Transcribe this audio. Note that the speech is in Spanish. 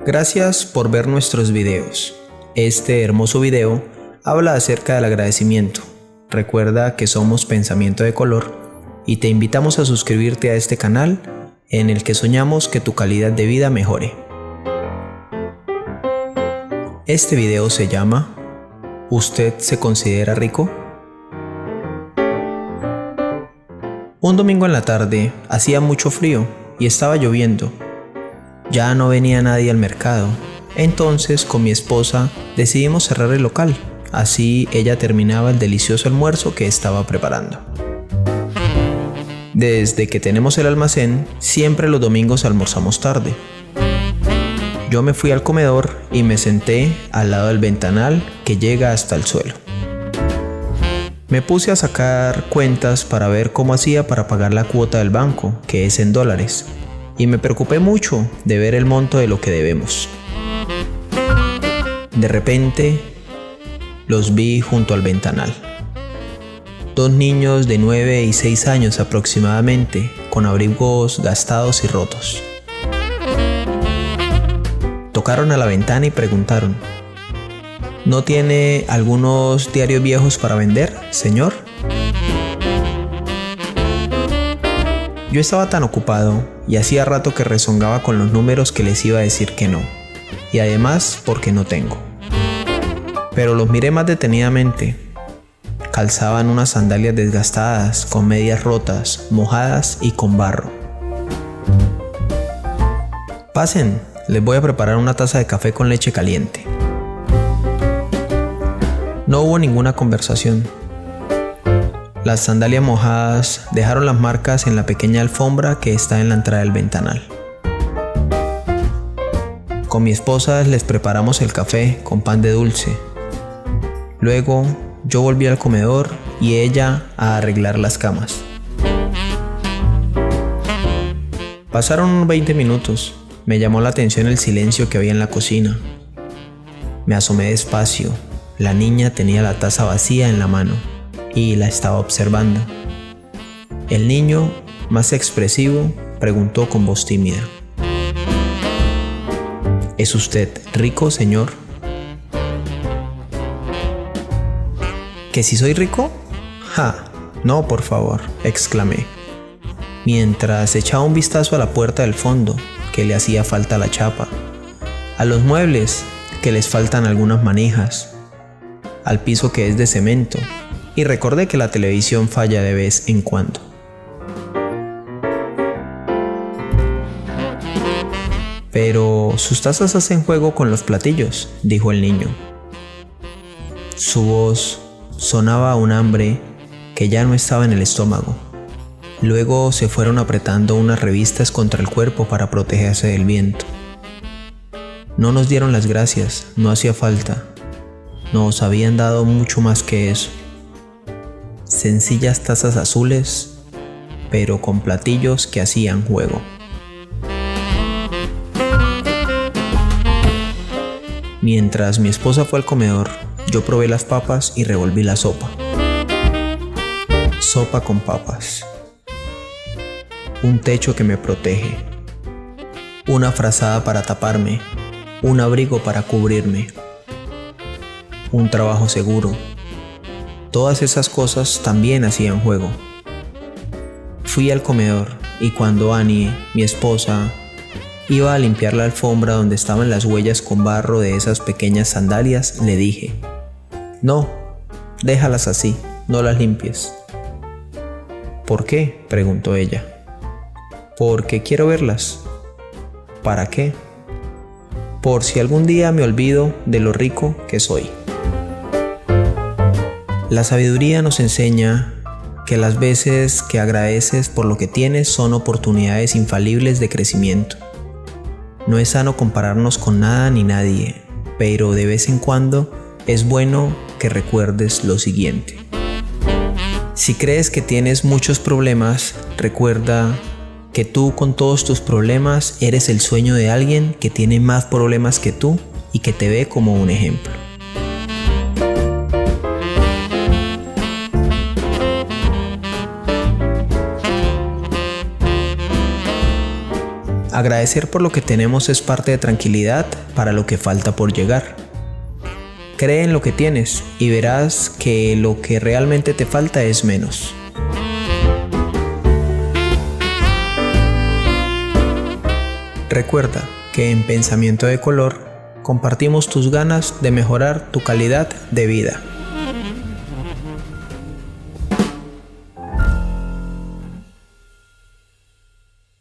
Gracias por ver nuestros videos. Este hermoso video habla acerca del agradecimiento. Recuerda que somos Pensamiento de Color y te invitamos a suscribirte a este canal en el que soñamos que tu calidad de vida mejore. Este video se llama ¿Usted se considera rico? Un domingo en la tarde hacía mucho frío y estaba lloviendo. Ya no venía nadie al mercado. Entonces con mi esposa decidimos cerrar el local. Así ella terminaba el delicioso almuerzo que estaba preparando. Desde que tenemos el almacén, siempre los domingos almorzamos tarde. Yo me fui al comedor y me senté al lado del ventanal que llega hasta el suelo. Me puse a sacar cuentas para ver cómo hacía para pagar la cuota del banco, que es en dólares, y me preocupé mucho de ver el monto de lo que debemos. De repente, los vi junto al ventanal. Dos niños de 9 y 6 años aproximadamente, con abrigos gastados y rotos. Tocaron a la ventana y preguntaron: ¿No tiene algunos diarios viejos para vender, señor? Yo estaba tan ocupado y hacía rato que rezongaba con los números que les iba a decir que no, y además porque no tengo. Pero los miré más detenidamente. Calzaban unas sandalias desgastadas, con medias rotas, mojadas y con barro. Pasen, les voy a preparar una taza de café con leche caliente. No hubo ninguna conversación. Las sandalias mojadas dejaron las marcas en la pequeña alfombra que está en la entrada del ventanal. Con mi esposa les preparamos el café con pan de dulce. Luego yo volví al comedor y ella a arreglar las camas. Pasaron unos 20 minutos. Me llamó la atención el silencio que había en la cocina. Me asomé despacio. La niña tenía la taza vacía en la mano y la estaba observando. El niño, más expresivo, preguntó con voz tímida: ¿Es usted rico, señor? ¿Que si soy rico? ¡Ja! No, por favor, exclamé, mientras echaba un vistazo a la puerta del fondo, que le hacía falta la chapa, a los muebles, que les faltan algunas manijas, al piso que es de cemento, y recordé que la televisión falla de vez en cuando. Pero sus tazas hacen juego con los platillos, dijo el niño. Su voz sonaba a un hambre que ya no estaba en el estómago. Luego se fueron apretando unas revistas contra el cuerpo para protegerse del viento. No nos dieron las gracias, no hacía falta. Nos habían dado mucho más que eso. Sencillas tazas azules, pero con platillos que hacían juego. Mientras mi esposa fue al comedor, yo probé las papas y revolví la sopa. Sopa con papas. Un techo que me protege. Una frazada para taparme. Un abrigo para cubrirme. Un trabajo seguro. Todas esas cosas también hacían juego. Fui al comedor y cuando Annie, mi esposa, iba a limpiar la alfombra donde estaban las huellas con barro de esas pequeñas sandalias, le dije: No, déjalas así, no las limpies. ¿Por qué?, preguntó ella. Porque quiero verlas. ¿Para qué? Por si algún día me olvido de lo rico que soy. La sabiduría nos enseña que las veces que agradeces por lo que tienes son oportunidades infalibles de crecimiento. No es sano compararnos con nada ni nadie, pero de vez en cuando es bueno que recuerdes lo siguiente. Si crees que tienes muchos problemas, recuerda que tú con todos tus problemas eres el sueño de alguien que tiene más problemas que tú y que te ve como un ejemplo. Agradecer por lo que tenemos es parte de tranquilidad para lo que falta por llegar. Cree en lo que tienes y verás que lo que realmente te falta es menos. Recuerda que en Pensamiento de Color compartimos tus ganas de mejorar tu calidad de vida.